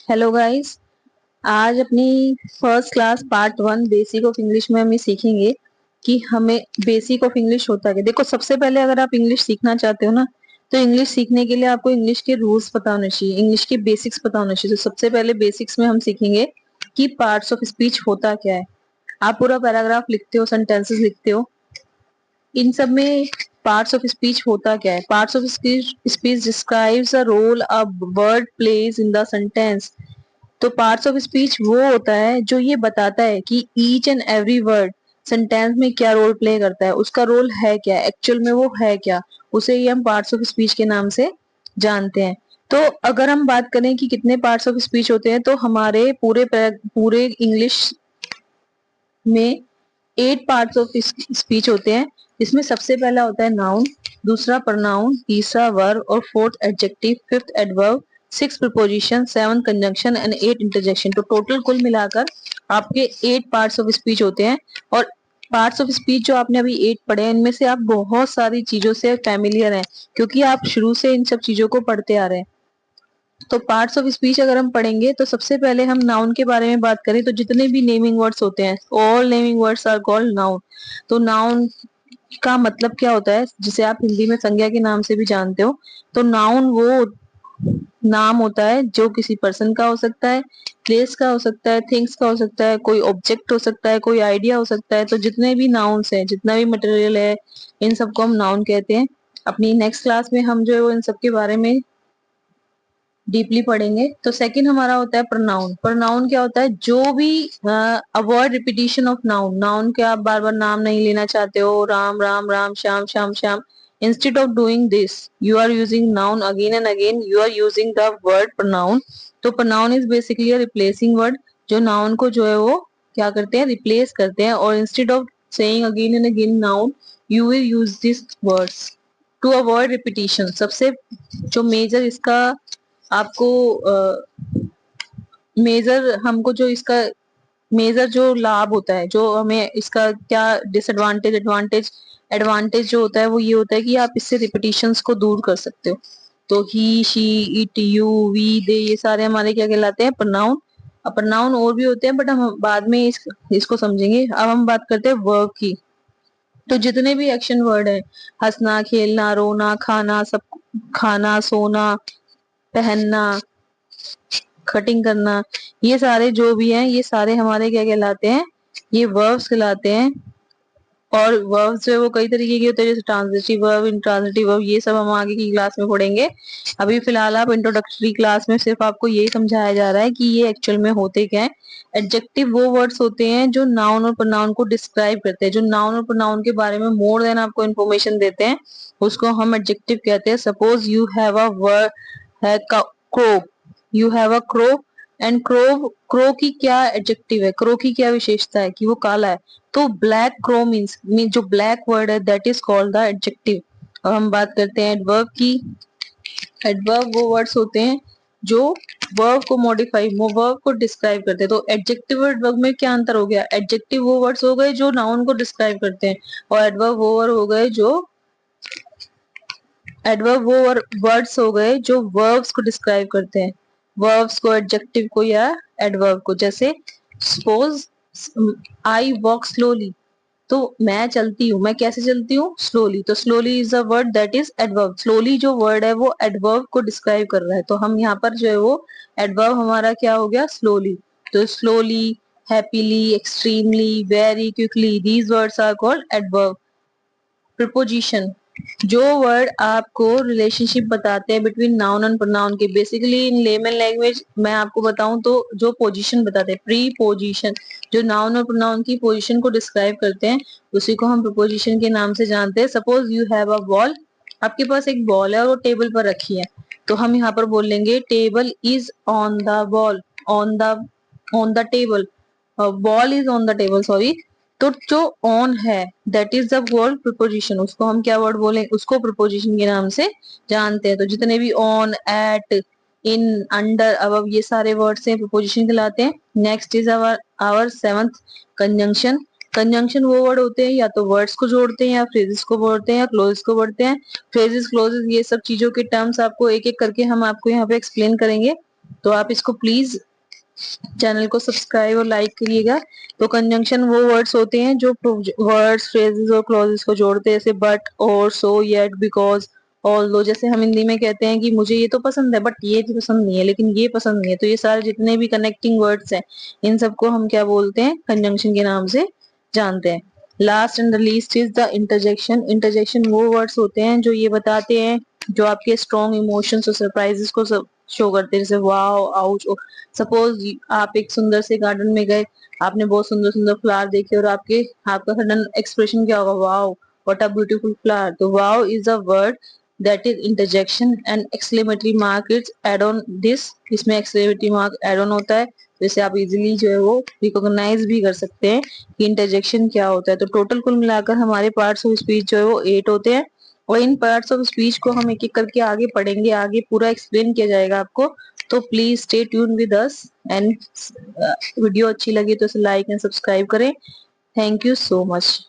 Hello guys. आज अपनी first class part one basic of English में हम ये सीखेंगे कि हमें बेसिक ऑफ इंग्लिश होता है। देखो, सबसे पहले अगर आप इंग्लिश सीखना चाहते हो ना, तो इंग्लिश सीखने के लिए आपको इंग्लिश के रूल्स पता होने चाहिए, इंग्लिश के बेसिक्स पता होने चाहिए। तो सबसे पहले बेसिक्स में हम सीखेंगे कि पार्ट्स ऑफ स्पीच होता क्या है। आप पूरा पैराग्राफ लिखते हो, सेंटेंसेस लिखते हो, इन सब में पार्ट्स ऑफ स्पीच होता क्या है। Parts of speech describes a role a word plays in the sentence. तो पार्ट्स ऑफ स्पीच वो होता है जो ये बताता है कि each and every word sentence में क्या रोल प्ले करता है, उसका रोल है क्या, एक्चुअल में वो है क्या। उसे ही हम पार्ट्स ऑफ स्पीच के नाम से जानते हैं। तो अगर हम बात करें कि कितने पार्ट्स ऑफ स्पीच होते हैं, तो हमारे पूरे इंग्लिश में 8 पार्ट्स ऑफ स्पीच होते हैं। जिसमें सबसे पहला होता है नाउन, दूसरा प्रोनाउन, तीसरा वर्ब और fourth adjective, fifth adverb, six preposition, seven conjunction and 8 interjection. तो टोटल कुल मिलाकर आपके 8 पार्ट्स ऑफ स्पीच होते हैं। और पार्ट्स ऑफ स्पीच जो आपने अभी 8 पढ़े हैं, इनमें से आप बहुत सारी चीजों से फैमिलियर हैं, क्योंकि आप शुरू से इन सब चीजों को पढ़ते आ रहे हैं। तो पार्ट्स ऑफ स्पीच अगर हम पढ़ेंगे, तो सबसे पहले हम नाउन के बारे में बात करें, तो जितने भी नेमिंग वर्ड्स होते हैं, all naming words are called noun. तो नाउन का मतलब क्या होता है, जिसे आप हिंदी में संज्ञा के नाम से भी जानते हो। तो नाउन वो नाम होता है जो किसी पर्सन का हो सकता है, प्लेस का हो सकता है, थिंग्स का हो सकता है, कोई ऑब्जेक्ट हो सकता है, कोई आइडिया हो सकता है। तो जितने भी नाउन्स हैं, जितना भी मटेरियल है, इन सबको हम नाउन कहते हैं। अपनी नेक्स्ट क्लास में हम जो है वो इन सब के बारे में डीपली पढ़ेंगे। तो सेकंड हमारा होता है प्रोनाउन। प्रोनाउन क्या होता है, जो भी avoid repetition of noun. Noun के आप बार बार नाम नहीं लेना चाहते हो, Ram Ram Ram, Shyam Shyam Shyam. Instead of doing this, you are using noun again and again, you are using the word pronoun. तो pronoun is basically a replacing word, जो नाउन को जो है वो क्या करते हैं, रिप्लेस करते हैं। और instead of saying again and again noun, you will use this words to avoid repetition. सबसे जो मेजर इसका आपको मेजर हमको जो इसका मेजर जो लाभ होता है, जो हमें इसका क्या डिसएडवांटेज, एडवांटेज, एडवांटेज जो होता है वो ये होता है कि आप इससे रिपीटिशंस को दूर कर सकते हो। तो ही, शी, इट, यू, वी, दे, ये सारे हमारे क्या कहलाते हैं, प्रोनाउन। अब प्रोनाउन और भी होते हैं, बट हम बाद में इसको समझेंगे। अब हम बात करते हैं वर्ब की। तो जितने भी एक्शन वर्ड है, हंसना, खेलना, रोना, खाना, सब, खाना, सोना, पहनना, कटिंग करना, ये सारे जो भी हैं, ये सारे हमारे क्या कहलाते हैं, ये वर्ब्स कहलाते हैं। और वर्ब्स जो है वो कई तरीके के होते हैं, जैसे ट्रांजिटिव वर्ब, इंट्रांजिटिव वर्ब, ये सब हम आगे की क्लास में पढ़ेंगे। अभी फिलहाल आप इंट्रोडक्टरी क्लास में सिर्फ आपको यही समझाया जा रहा है कि ये एक्चुअल में होते क्या है। एडजेक्टिव वो वर्ड्स होते हैं जो नाउन और प्रोनाउन को डिस्क्राइब करते हैं, जो नाउन और प्रोनाउन के बारे में मोर देन आपको इन्फॉर्मेशन देते हैं, उसको हम एडजेक्टिव कहते हैं। Suppose you have a word है crow, you have a crow, and crow, crow की क्या एडजेक्टिव है, क्रो की क्या विशेषता है कि वो काला है। तो ब्लैक क्रो मीन्स जो ब्लैक वर्ड है, that is called the adjective. अब हम बात करते हैं एडवर्ब की। एडवर्ब वो वर्ड्स होते हैं जो वर्ब को मॉडिफाई, वर्ब को डिस्क्राइब करते हैं। तो एडजेक्टिव और एडवर्ब में क्या अंतर हो गया, एडजेक्टिव वो वर्ड्स हो गए जो नाउन को डिस्क्राइब करते हैं, और एडवर्ब वो वर्ड हो गए जो एडवर्ब वो वर्ड्स हो गए जो वर्ब्स को डिस्क्राइब करते हैं, वर्ब्स को, एडजेक्टिव को या एडवर्ब को। जैसे सपोज आई वॉक स्लोली, तो मैं चलती हूँ, मैं कैसे चलती हूँ, स्लोली। तो slowly is a word that is adverb. Slowly जो वर्ड है वो एडवर्ब को डिस्क्राइब कर रहा है, तो हम यहाँ पर जो है वो एडवर्ब हमारा क्या हो गया, स्लोली। तो slowly, happily, extremely, very quickly, these words are called adverb. Preposition, जो वर्ड आपको रिलेशनशिप बताते हैं बिटवीन नाउन एंड प्रोनाउन के। बेसिकली इन लेमन लैंग्वेज मैं आपको बताऊं तो जो पोजीशन बताते हैं, प्री पोजीशन, जो नाउन और प्रोनाउन की पोजीशन को डिस्क्राइब करते हैं, उसी को हम प्रीपोजिशन के नाम से जानते हैं। Suppose you have a ball, आपके पास एक बॉल है और वो टेबल पर रखी है, तो हम यहाँ पर बोलेंगे table is on the ball, on the table, ball is on the table, sorry. तो जो ऑन है that is the word preposition, उसको हम क्या वर्ड बोले, उसको प्रीपोजिशन के नाम से जानते हैं। तो जितने भी on, at, in, under, above, ये सारे वर्ड से प्रीपोजिशन कहलाते हैं। Next is our our seventh, conjunction. Conjunction वो वर्ड होते हैं या तो वर्ड्स को जोड़ते हैं, या फ्रेजेस को जोड़ते हैं, या क्लोजेस को जोड़ते हैं। फ्रेजेस, क्लोजेस, ये सब चीजों के टर्म्स आपको एक एक करके हम आपको यहाँ पे एक्सप्लेन करेंगे। तो आप इसको प्लीज चैनल को सब्सक्राइब और लाइक करिएगा। तो कंजंक्शन वो वर्ड्स होते हैं जो वर्ड्स, फ्रेजेस और क्लॉजेस को जोड़ते हैं, जैसे बट, और, सो, येट, बिकॉज, ऑल्दो। जैसे हम हिंदी में कहते हैं कि मुझे ये तो पसंद है बट ये तो पसंद नहीं है, लेकिन ये पसंद नहीं है। तो ये सारे जितने भी कनेक्टिंग वर्ड्स हैं, इन सबको हम क्या बोलते हैं, कंजंक्शन के नाम से जानते हैं। Last and the least is the interjection. Interjection वो वर्ड्स होते हैं जो ये बताते हैं, जो आपके स्ट्रॉन्ग इमोशंस और सरप्राइजेस को शो करते हैं, जैसे वाओ, आउच। सपोज आप एक सुंदर से गार्डन में गए, आपने बहुत सुंदर सुंदर फ्लावर देखे और आपका सडन एक्सप्रेशन क्या होगा, wow, what a beautiful flower. तो wow is a word that is interjection and exclamatory mark is add on this. इसमें एक्सक्लेमेटरी मार्क एड ऑन होता है, जैसे आप इजीली जो है वो रिकॉग्नाइज भी कर सकते हैं कि इंटरजेक्शन क्या होता है। तो टोटल कुल मिलाकर हमारे पार्ट्स ऑफ स्पीच जो है वो 8 होते हैं, और इन पार्ट्स ऑफ स्पीच को हम एक एक करके आगे पढ़ेंगे, आगे पूरा एक्सप्लेन किया जाएगा आपको। तो please stay tune with us, and video अच्छी लगी तो इसे लाइक एंड सब्सक्राइब करें। Thank you so much.